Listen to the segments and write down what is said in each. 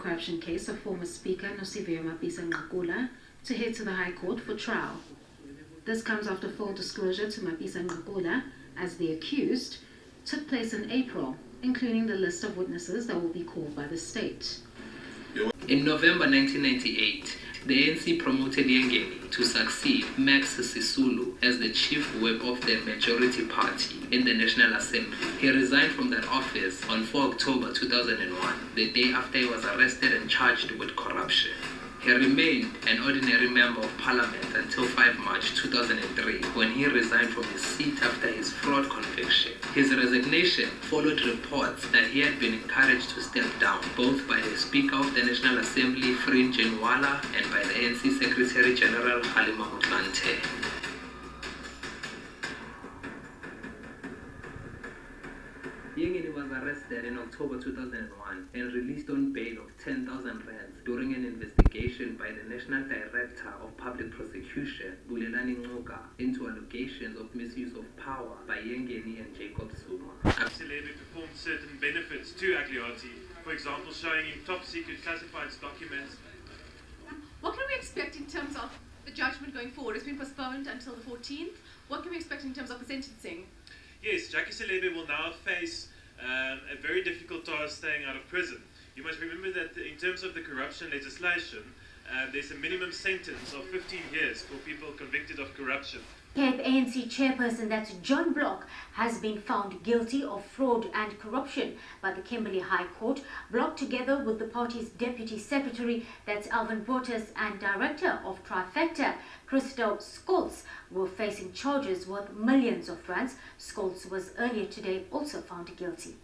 corruption case of former Speaker Nosiviwe Mapisa-Nqakula to head to the High Court for trial. This comes after full disclosure to Mapisa-Nqakula as the accused took place in April, including the list of witnesses that will be called by the state. In November 1998, the ANC promoted Yengeni to succeed Max Sisulu as the chief whip of the majority party in the National Assembly. He resigned from that office on 4 October 2001, the day after he was arrested and charged with corruption. He remained an ordinary member of parliament until 5 March 2003, when he resigned from his seat after his fraud conviction. His resignation followed reports that he had been encouraged to step down, both by the Speaker of the National Assembly, Frin Jenwala, and by the ANC Secretary General Halima Motlanthe. Yengeni was arrested in October 2001 and released on bail of 10,000 rands during an investigation by the National Director of Public Prosecution, Bulelani Ngcuka, into allegations of misuse of power by Yengeni and Jacob Zuma. Celebi performed certain benefits to Agliati, for example, showing him top secret classified documents. What can we expect in terms of the judgment going forward? It's been postponed until the 14th. What can we expect in terms of the sentencing? Yes, Jackie Celebi will now face a very difficult task staying out of prison. You must remember that in terms of the corruption legislation, there's a minimum sentence of 15 years for people convicted of corruption. The ANC chairperson, that's John Block, has been found guilty of fraud and corruption by the Kimberley High Court. Block, together with the party's deputy secretary, that's Alvin Portas, and director of Trifecta, Christo Scholz, were facing charges worth millions of rands. Scholz was earlier today also found guilty.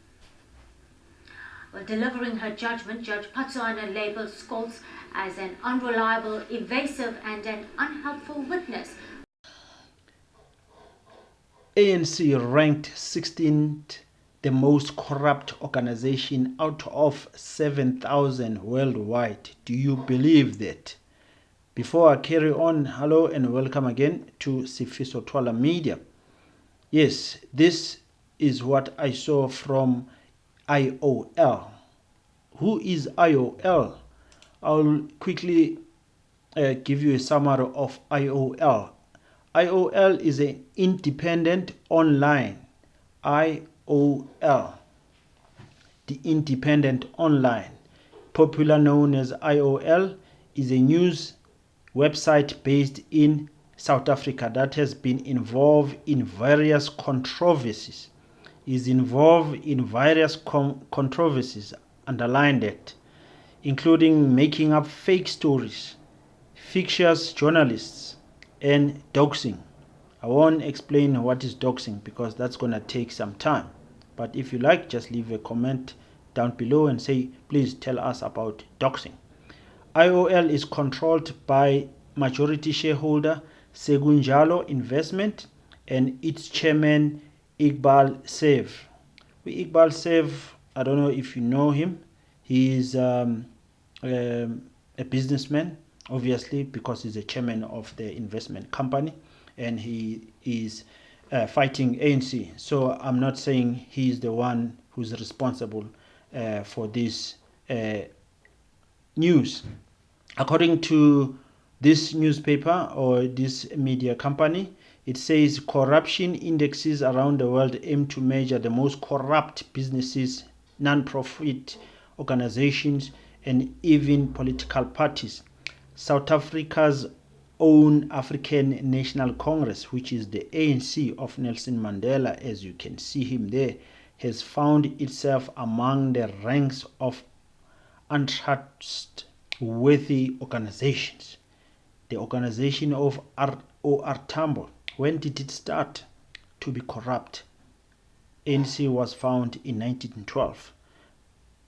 Well, delivering her judgment, Judge Patsuana labelled Scholz as an unreliable, evasive and an unhelpful witness. ANC ranked 16th the most corrupt organization out of 7,000 worldwide. Do you believe that? Before I carry on, hello and welcome again to Sifiso Twala Media. Yes, this is what I saw from IOL. Who is IOL? I'll quickly give you a summary of IOL. IOL is an independent online. IOL, the independent online, popular known as IOL, is a news website based in South Africa that has been involved in various controversies. Underline that, including making up fake stories, fictitious journalists, and doxing. I won't explain what is doxing because that's going to take some time. But if you like, just leave a comment down below and say, please tell us about doxing. IOL is controlled by majority shareholder Segunjalo Investment and its chairman Iqbal Seif. Iqbal Seif, I don't know if you know him. He is a businessman, obviously, because he's the chairman of the investment company and he is fighting ANC. So I'm not saying he's the one who's responsible for this news. According to this newspaper or this media company, it says corruption indexes around the world aim to measure the most corrupt businesses, non-profit organizations, and even political parties. South Africa's own African National Congress, which is the ANC of Nelson Mandela, as you can see him there, has found itself among the ranks of untrustworthy organizations. The organization of OR Tambo, when did it start to be corrupt? ANC was found in 1912.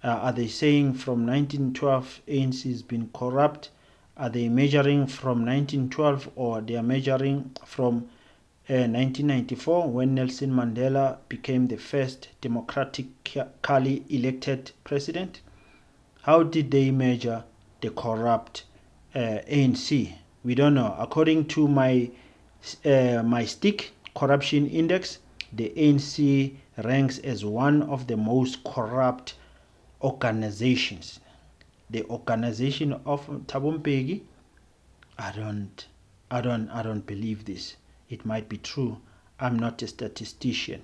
Are they saying from 1912 ANC has been corrupt? Are they measuring from 1912 or they are measuring from 1994 when Nelson Mandela became the first democratically elected president? How did they measure the corrupt ANC? We don't know. According to my stick corruption index, the ANC ranks as one of the most corrupt organizations. the organization of Thabo Mbeki, I don't believe this. It might be true. I'm not a statistician.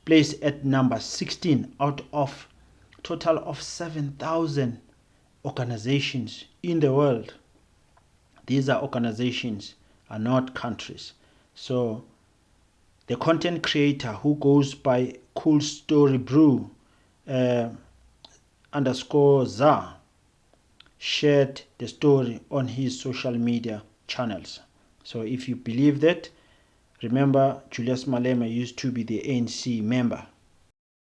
Placed at number 16 out of total of 7,000 organizations in the world. These are organizations, are not countries. So the content creator who goes by Cool Story Brew _ZA shared the story on his social media channels. So if you believe that, remember Julius Malema used to be the ANC member